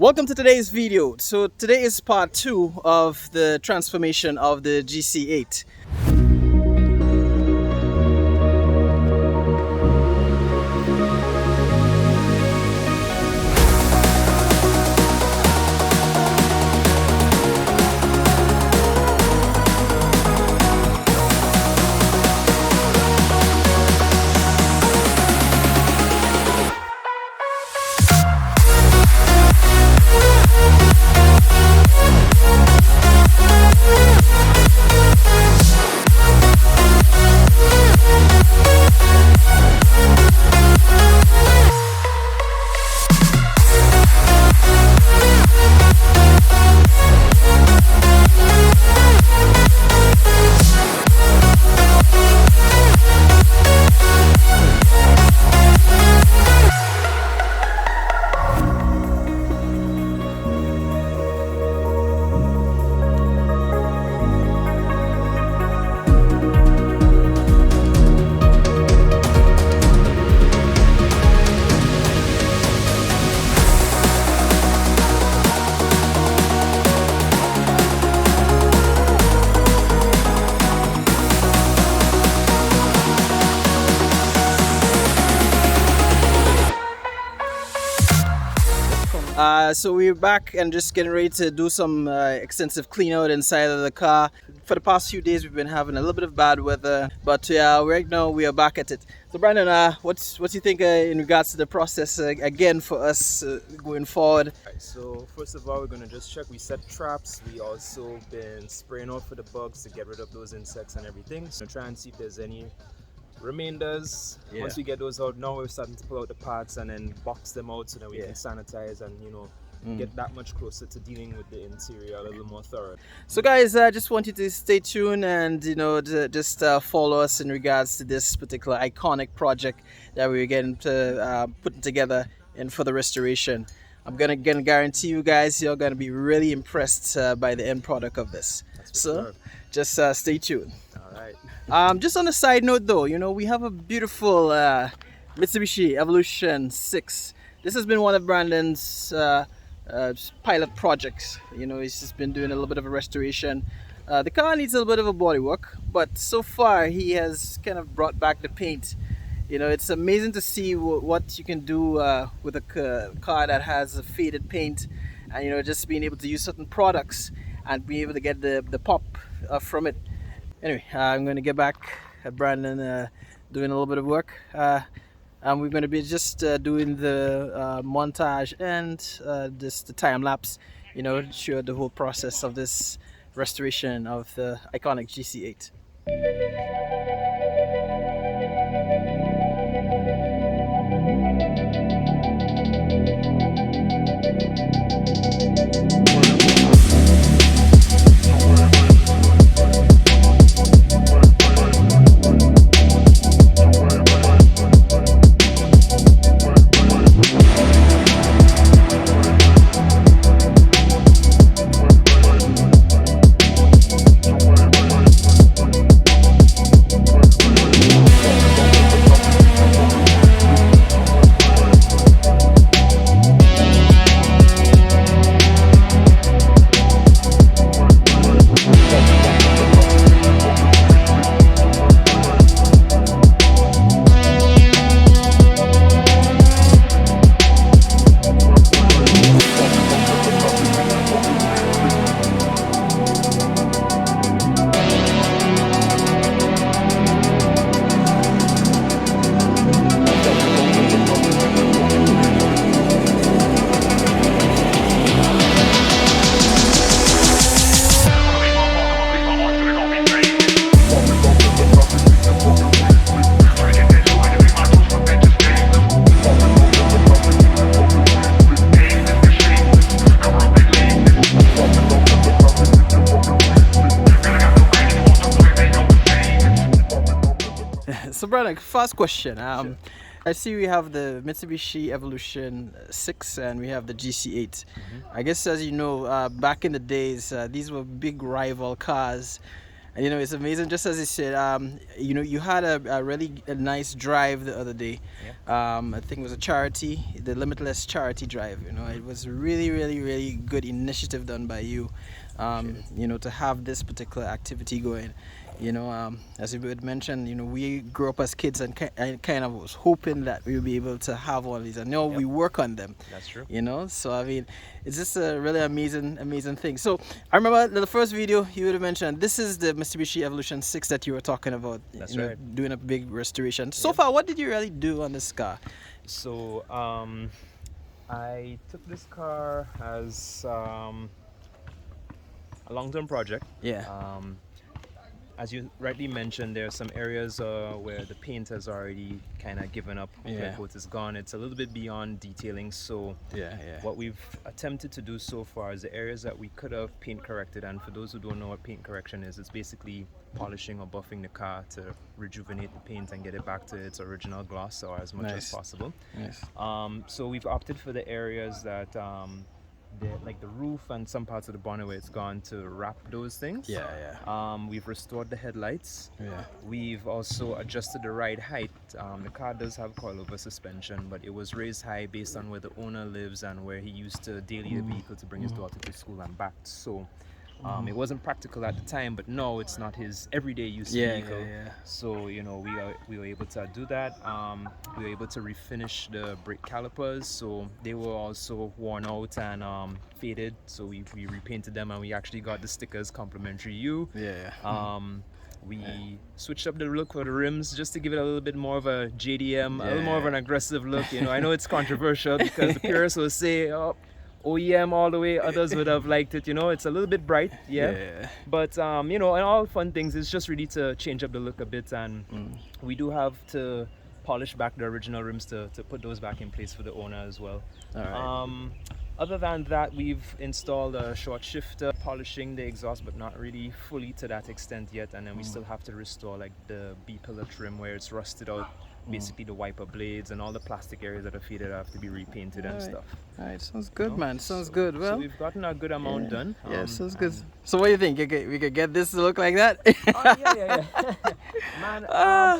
Welcome to today's video. So today is part 2 of the transformation of the GC8. So we're back and just getting ready to do some extensive clean out inside of the car. For the past few days we've been having a little bit of bad weather, but right now we are back at it. So Brandon, what do you think in regards to the process again for us going forward? Right, so first of all, we're going to just check. We set traps. We also been spraying out for the bugs to get rid of those insects and everything. So try and see if there's any remainders. Once we get those out, now we're starting to pull out the parts and then box them out so that we can sanitize and get that much closer to dealing with the interior a little more thorough. So guys, I just want you to stay tuned and just follow us in regards to this particular iconic project that we're getting to putting together and for the restoration. I'm gonna guarantee you guys you're gonna be really impressed by the end product of this. So just stay tuned. All right. Just on a side note though, we have a beautiful Mitsubishi Evolution 6. This has been one of Brandon's pilot projects. He's just been doing a little bit of a restoration. The car needs a little bit of a body work, but so far he has kind of brought back the paint. It's amazing to see what you can do with a car that has a faded paint, and just being able to use certain products and be able to get the pop from it. Anyway, I'm going to get back at Brandon doing a little bit of work. And we're going to be just doing the montage and just the time lapse, show the whole process of this restoration of the iconic GC8. So Brandon, first question. Sure. I see we have the Mitsubishi Evolution 6 and we have the GC8. I guess as you know, back in the days, these were big rival cars. And it's amazing, just as you said, you had a really nice drive the other day. I think it was a charity, the Limitless charity drive. It was really, really, really good initiative done by you, to have this particular activity going. As you would mention, we grew up as kids and kind of was hoping that we would be able to have all these, and now we work on them. That's true. So I mean, it's just a really amazing thing. So I remember the first video you would have mentioned, this is the Mitsubishi Evolution 6 that you were talking about. That's right. Doing a big restoration. So far, what did you really do on this car? So I took this car as a long-term project. As you rightly mentioned, there are some areas where the paint has already kind of given up. The coat is gone. It's a little bit beyond detailing. So what we've attempted to do so far is the areas that we could have paint corrected. And for those who don't know what paint correction is, it's basically polishing or buffing the car to rejuvenate the paint and get it back to its original gloss or as much as possible. So we've opted for the areas that like the roof and some parts of the bonnet where it's gone, to wrap those things. We've restored the headlights. We've also adjusted the ride height. The car does have coilover suspension, but it was raised high based on where the owner lives and where he used to daily the vehicle to bring his daughter to school and back. So it wasn't practical at the time, but no, it's not his everyday use vehicle. So we were able to do that. We were able to refinish the brake calipers, so they were also worn out and faded. So we repainted them, and we actually got the stickers complimentary. We switched up the look for the rims just to give it a little bit more of a JDM, a little more of an aggressive look. I know it's controversial because the purists will say, oh, OEM all the way. Others would have liked it. It's a little bit bright, but and all fun things. It's just really to change up the look a bit, and we do have to polish back the original rims to put those back in place for the owner as well. Other than that, we've installed a short shifter, polishing the exhaust, but not really fully to that extent yet. And then we still have to restore like the B-pillar trim where it's rusted out. Basically the wiper blades and all the plastic areas that are faded have to be repainted and stuff. Alright, sounds good, man. Sounds good. Well, so we've gotten a good amount done. Sounds good. So what do you think? We could get this to look like that? Man,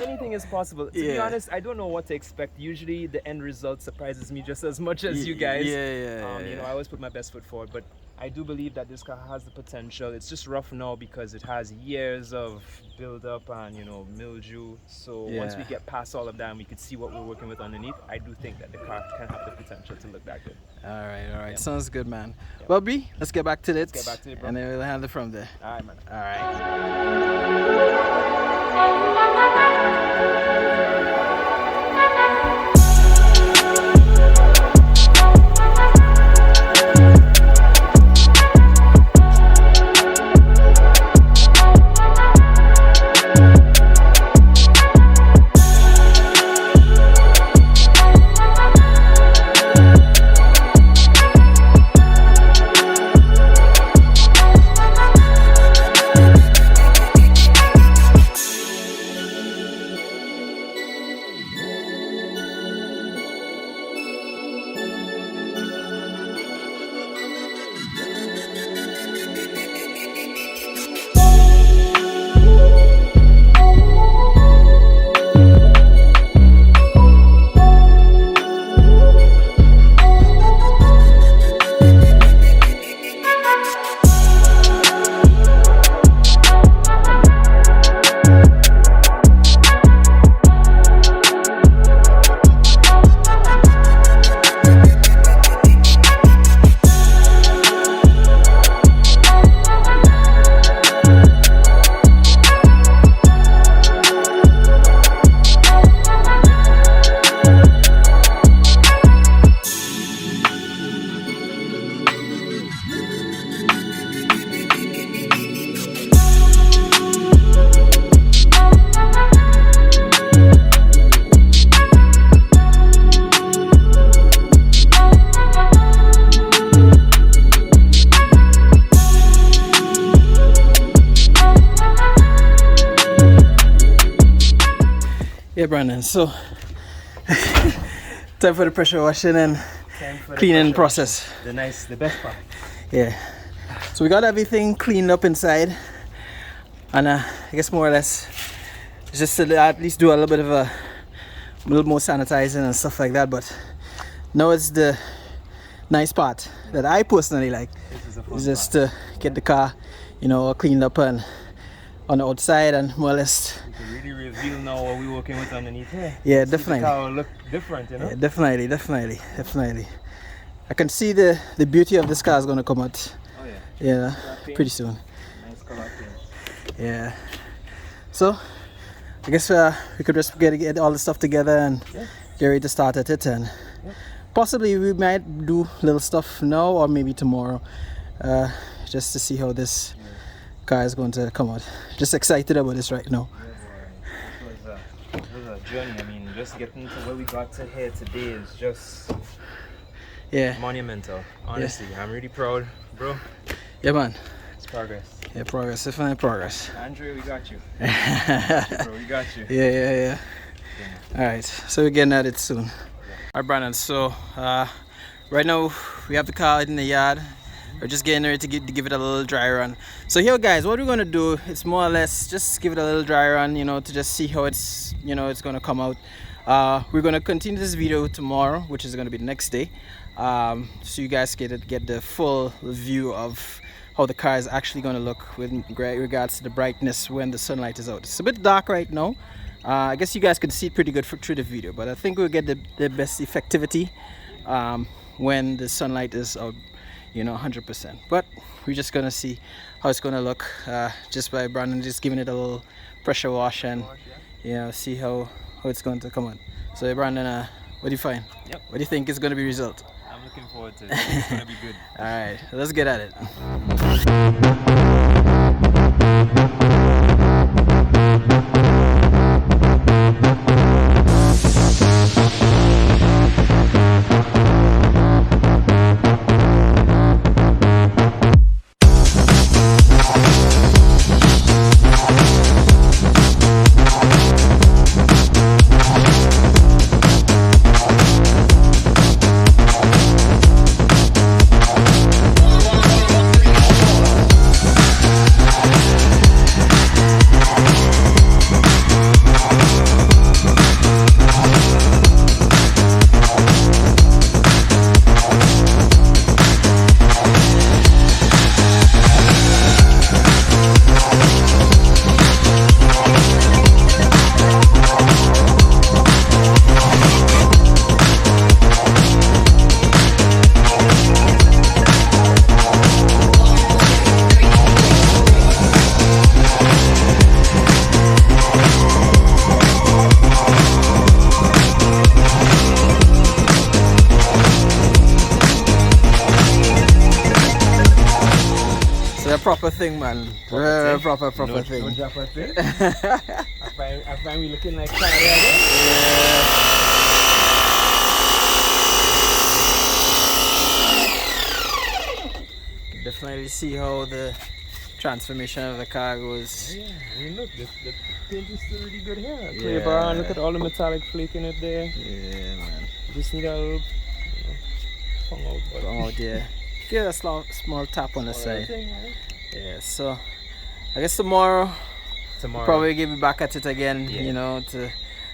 anything is possible. To be honest, I don't know what to expect. Usually the end result surprises me just as much as you guys. I always put my best foot forward, but I do believe that this car has the potential. It's just rough now because it has years of build-up and mildew. So once we get past all of that and we could see what we're working with underneath, I do think that the car can have the potential to look that good. All right. Sounds good, man. Well, B, let's get back to it. Let's get back to it, bro. And then we'll handle it from there. All right, man. All right. Yeah, Brandon, so time for the pressure washing and cleaning process. The best part. Yeah. So we got everything cleaned up inside. And I guess more or less just to at least do a little bit of a little more sanitizing and stuff like that. But now it's the nice part that I personally like, is just to get the car, you know, all cleaned up and on the outside, and more or less we can really reveal now what we're working with underneath here. yeah, See, definitely the car will look different, you know. yeah, definitely I can see the beauty of this car is going to come out. Oh yeah. Pretty soon. Nice color paint. Yeah, so I guess we could just get all the stuff together and get ready to start at it, and possibly we might do little stuff now or maybe tomorrow, just to see how this car is going to come out. Just excited about this right now. It was a journey. I mean, just getting to where we got to here today is just monumental. Honestly, I'm really proud, bro. Yeah, man. It's progress. Yeah, progress. Definitely progress. Andre, we got you. Bro, we got you. Yeah. All right, so we're getting at it soon. All right, Brandon. So right now we have the car in the yard. We're just getting ready to give it a little dry run. So here, guys, what we're gonna do is more or less just give it a little dry run, you know, to just see how it's, you know, it's gonna come out. We're gonna continue this video tomorrow, which is gonna be the next day, so you guys get the full view of how the car is actually gonna look with regards to the brightness when the sunlight is out. It's a bit dark right now. I guess you guys can see it pretty good through the video, but I think we'll get the best effectivity when the sunlight is out, you know, 100%. But we're just gonna see how it's gonna look just by Brandon just giving it a little pressure wash, and you know, see how it's going to come on. So Brandon, what do you find? What do you think is gonna be result? I'm looking forward to it. It's gonna be good. All right, let's get at it. Proper thing, man. Proper thing. No drop a thing. I find we looking like Cardi again. Definitely see how the transformation of the car goes. Yeah, I mean, look, the paint is still really good here. Clear brown, look at all the metallic flake in it there. Yeah, man. Just need a little, you know, oh dear. Give a small tap on the side. Right? Yeah, so I guess tomorrow we'll probably give it back at it again, you know, to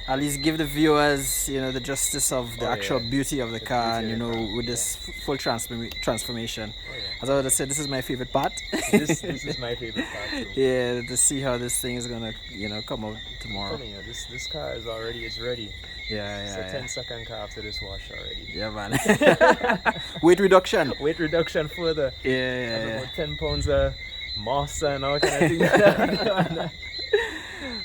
at least give the viewers, you know, the justice of the actual beauty of the car, and you know, with this full transformation. As I would have said, this is my favorite part. This is my favorite part too. Yeah, to see how this thing is gonna, you know, come out tomorrow. I'm telling you, this car is ready. It's a 10-second car after this wash already. Yeah, man. Weight reduction further. Yeah. About 10 pounds of moss and all kind of things.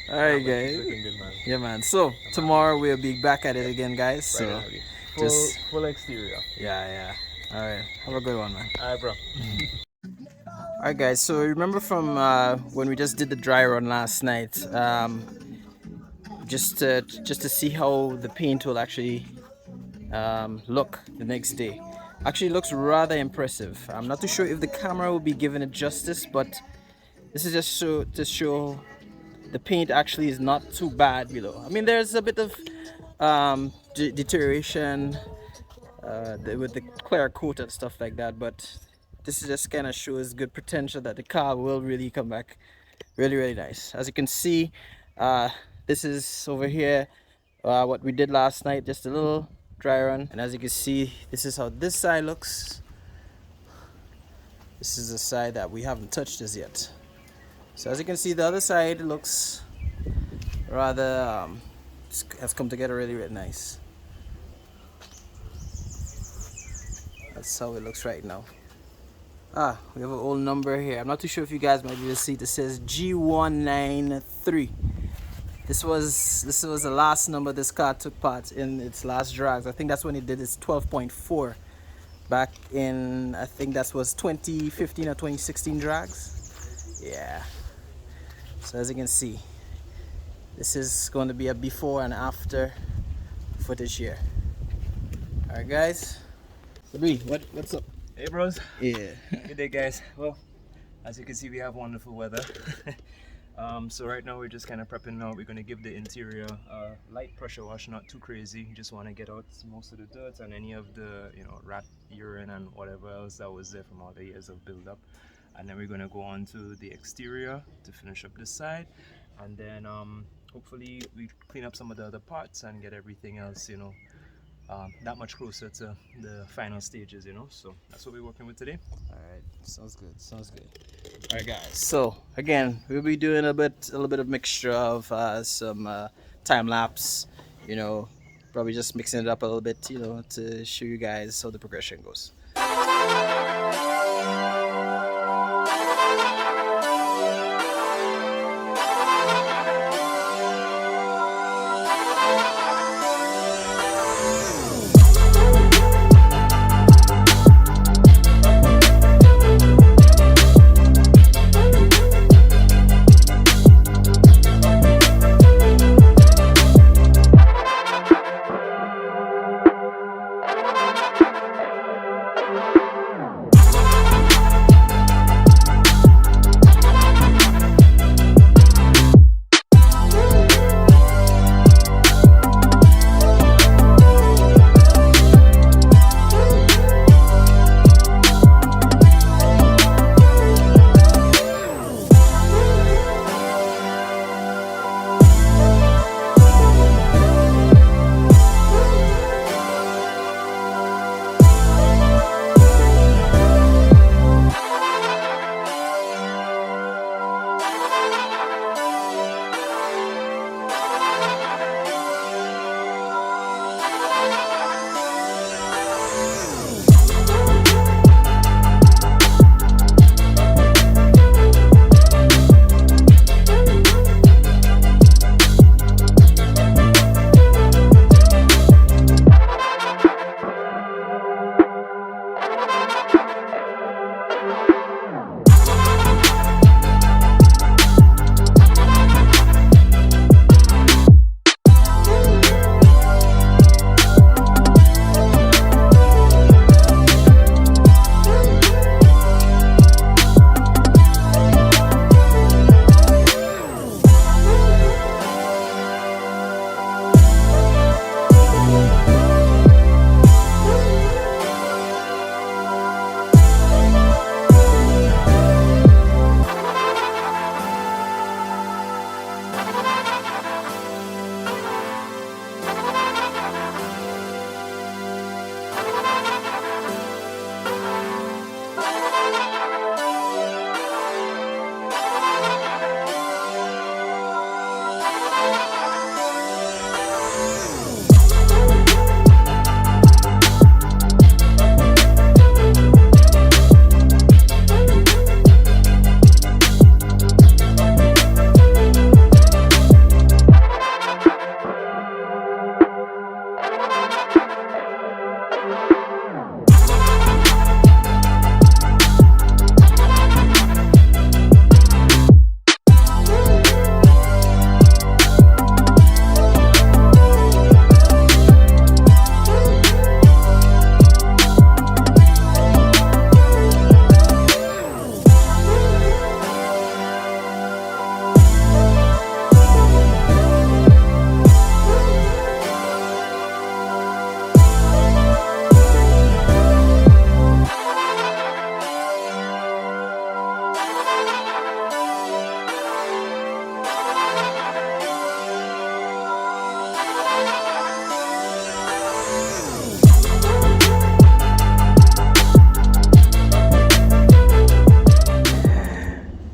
Alright, guys. Looking good, man. Yeah, man. So tomorrow we'll be back at it again, guys. So full exterior. Yeah. Alright, have a good one, man. Alright, bro. Alright, guys, so remember from when we just did the dry run last night, just to see how the paint will actually look the next day. Actually looks rather impressive. I'm not too sure if the camera will be giving it justice, but this is just to show the paint actually is not too bad below. I mean, there's a bit of deterioration with the clear coat and stuff like that, but this just kind of shows good potential that the car will really come back Really, really nice. As you can see, this is over here what we did last night, just a little dry run. And as you can see, this is how this side looks. This is the side that we haven't touched as yet. So as you can see, the other side looks rather has come together really, really nice. That's how it looks right now. We have an old number here. I'm not too sure if you guys might be able to see it. It says G193. This was the last number this car took part in its last drags. I think that's when it did its 12.4 back in, I think that was 2015 or 2016 drags. Yeah. So as you can see, this is going to be a before and after footage here. Alright guys. Sabri, what's up? Hey bros. Yeah. Good day guys. Well, as you can see, we have wonderful weather. So right now we're just kind of prepping now. We're going to give the interior light pressure wash, not too crazy. You just want to get out most of the dirt and any of the, you know, rat urine and whatever else that was there from all the years of build up. And then we're going to go on to the exterior to finish up this side, and then hopefully we clean up some of the other parts and get everything else, you know, that much closer to the final stages, you know. So that's what we're working with today. All right, sounds good. Sounds good. All right, guys. So again, we'll be doing a little bit of mixture of some time lapse. You know, probably just mixing it up a little bit, you know, to show you guys how the progression goes.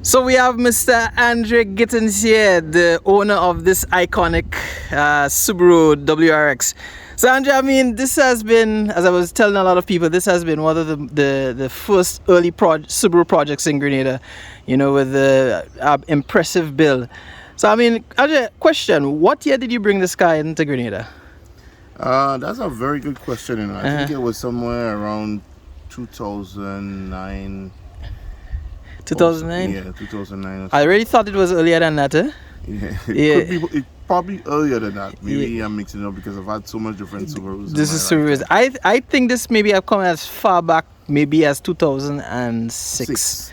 So we have Mr. Andre Gittins here, the owner of this iconic Subaru WRX. So Andre, I mean, this has been, as I was telling a lot of people, this has been one of the first early Subaru projects in Grenada, you know, with the impressive build. So I mean, Andre, question, what year did you bring this car into Grenada? That's a very good question, and I think it was somewhere around 2009. 2009? Yeah, 2009. I already thought it was earlier than that, eh? Yeah, Yeah. Could be, probably earlier than that. Maybe I'm mixing it up because I've had so much different Subarus. This is Subarus. I think this maybe have come as far back maybe as 2006.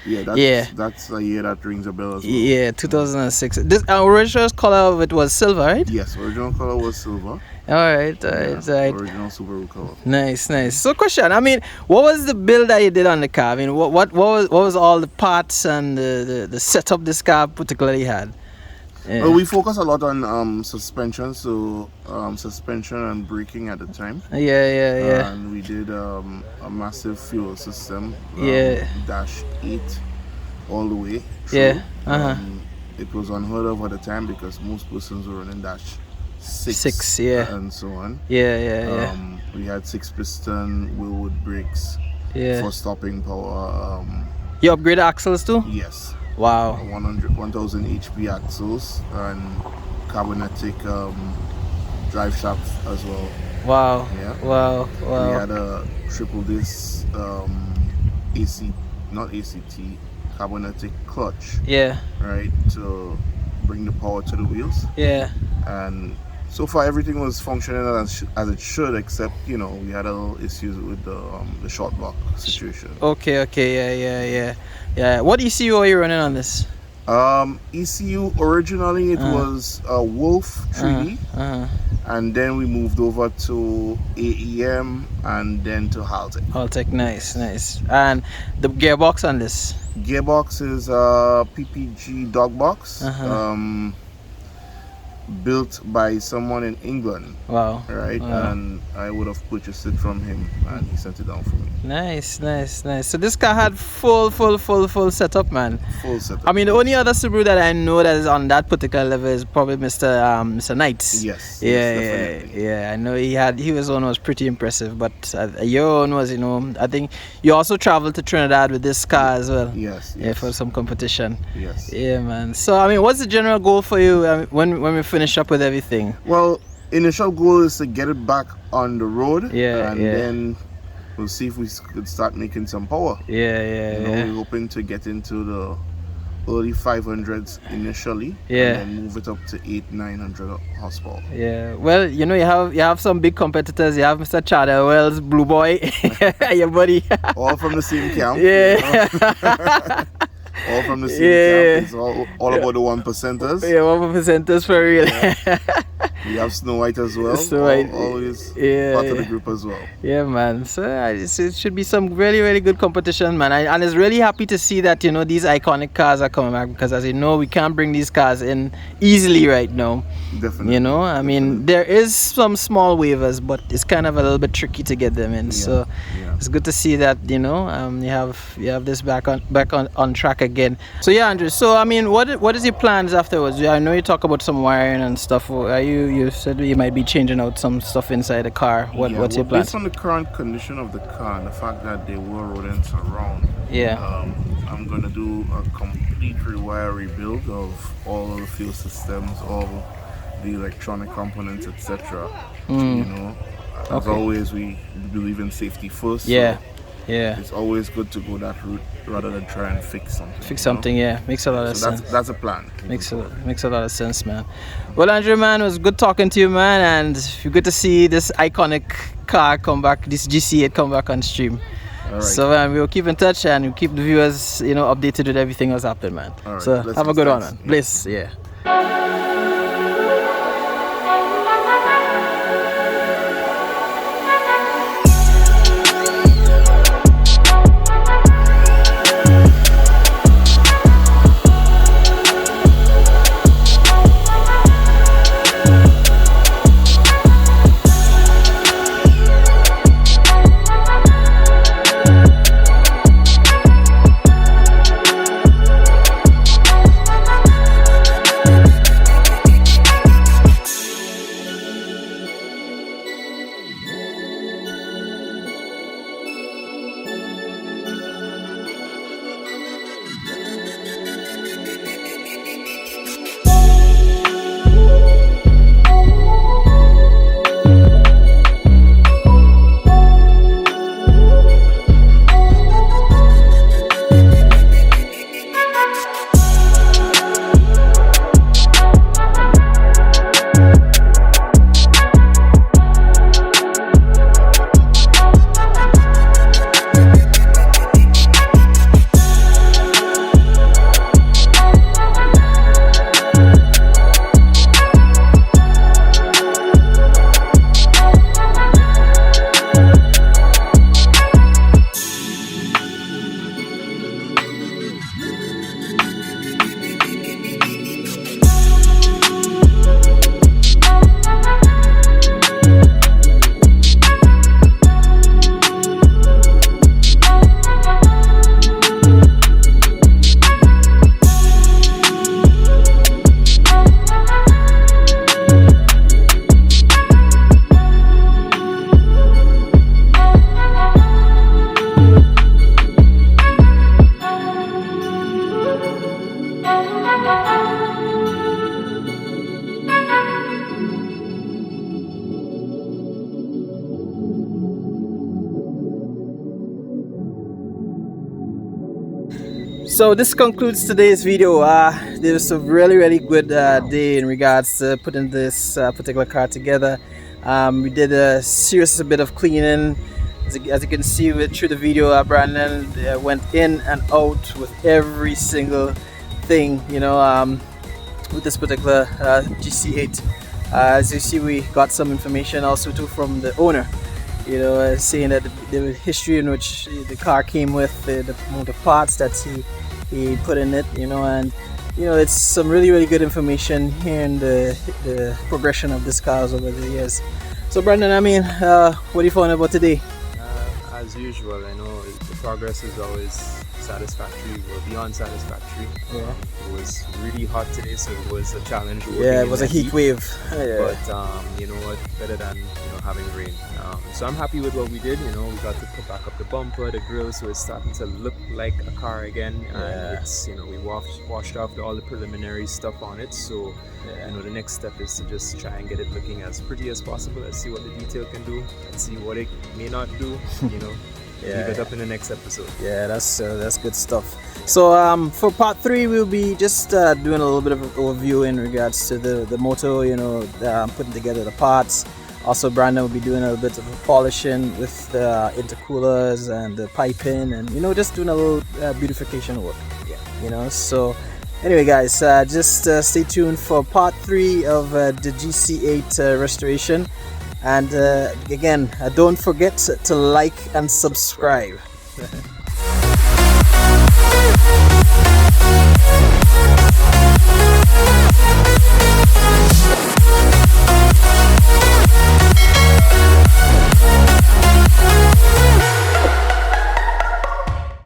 That's a year that rings a bell as well. Yeah, 2006. This original color of it was silver, right? Yes, original color was silver. All right. Original Subaru color. Nice. So question, I mean, what was the build that you did on the car? I mean, what was all the parts and the setup this car particularly had? Yeah. Well, we focus a lot on suspension, so suspension and braking at the time. Yeah. And we did a massive fuel system. Dash 8 all the way through. Yeah. It was unheard of at the time because most persons were running dash 6. 6, yeah. And so on. Yeah. We had 6-piston wheelwood brakes for stopping power. You upgraded axles too? Yes. Wow. 1000 HP axles and carbonatic drive shaft as well. Wow. Yeah. Wow. We had a triple disc carbonatic clutch. Yeah. Right, to bring the power to the wheels. Yeah. And so far everything was functioning as it should, except, you know, we had a little issues with the short block situation. Okay. Yeah. What ECU are you running on this? ECU originally it was Wolf 3D, and then we moved over to AEM and then to Haltech. Nice. And the gearbox on this? Gearbox is PPG dog box. Built by someone in England. Wow. Right. Wow. And I would have purchased it from him and he sent it down for me. Nice. So this car had full setup, man. Full setup. I mean, the only other Subaru that I know that is on that particular level is probably Mr. Knights. Yes. Yeah. I know his own was pretty impressive, but your own was, you know, I think you also traveled to Trinidad with this car as well. Yes. Yeah, for some competition. Yes. Yeah, man. So I mean, what's the general goal for you when we finish up with everything? Well, initial goal is to get it back on the road. And then we'll see if we could start making some power. We're hoping to get into the early 500s initially, and then move it up to 800-900 horsepower. Yeah, well, you know, you have some big competitors. You have Mr. Chadwell's Blue Boy, your buddy. All from the same camp. Yeah. You know? All from the same camp. It's all about the 1%ers. Yeah, 1%ers for real. We have Snow White as well. Snow White. Always part of the group as well. Yeah, man. So it should be some really good competition, man. And it's really happy to see that, you know, these iconic cars are coming back, because as you know, we can't bring these cars in easily right now. Definitely. You know, I mean, there is some small waivers, but it's kind of a little bit tricky to get them in. So it's good to see that, you know, you have this back on track again. So yeah, Andrew. So I mean, what is your plans afterwards? I know you talk about some wiring and stuff. You said you might be changing out some stuff inside the car. What's your plan? Based on the current condition of the car and the fact that there were rodents around, I'm gonna do a complete rewire rebuild of all of the fuel systems, all the electronic components, etc. You know, as always, we believe in safety first. So it's always good to go that route rather than try and fix something. Makes a lot of sense. That's a plan. Makes a lot of sense, man. Well, Andrew, man, it was good talking to you, man, and you're good to see this iconic car come back, this GC8 come back on stream. All right. So we'll keep in touch and we'll keep the viewers, you know, updated with everything that's happening, man. All right. So have a good one, man. Bliss, So this concludes today's video. There was a really good day in regards to putting this particular car together. We did a serious bit of cleaning. As you can see through the video, Brandon went in and out with every single thing, you know, with this particular GC8. As you see, we got some information also too from the owner, you know, saying that the history in which the car came with, the amount of parts that he put in it, you know, and you know, it's some really good information here in the progression of this cars over the years. So Brandon, I mean, what do you find about today? As usual, I know the progress is always satisfactory or beyond satisfactory. Yeah. It was really hot today, so it was a challenge. Yeah, it was a heat wave. Yeah. But you know what, better than having rain. So I'm happy with what we did. You know, we got to put back up the bumper, the grill, so it's starting to look like a car again. And it's, you know, we washed off all the preliminary stuff on it. So you know, the next step is to just try and get it looking as pretty as possible. Let's see what the detail can do. Let's see what it may not do. You know. Leave it up in the next episode. Yeah, that's good stuff. So for part 3, we'll be just doing a little bit of an overview in regards to the motor, you know, putting together the parts. Also, Brandon will be doing a little bit of polishing with the intercoolers and the piping, and you know, just doing a little beautification work. Yeah, you know. So anyway, guys, just stay tuned for part 3 of the GC8 restoration. And again, don't forget to like and subscribe.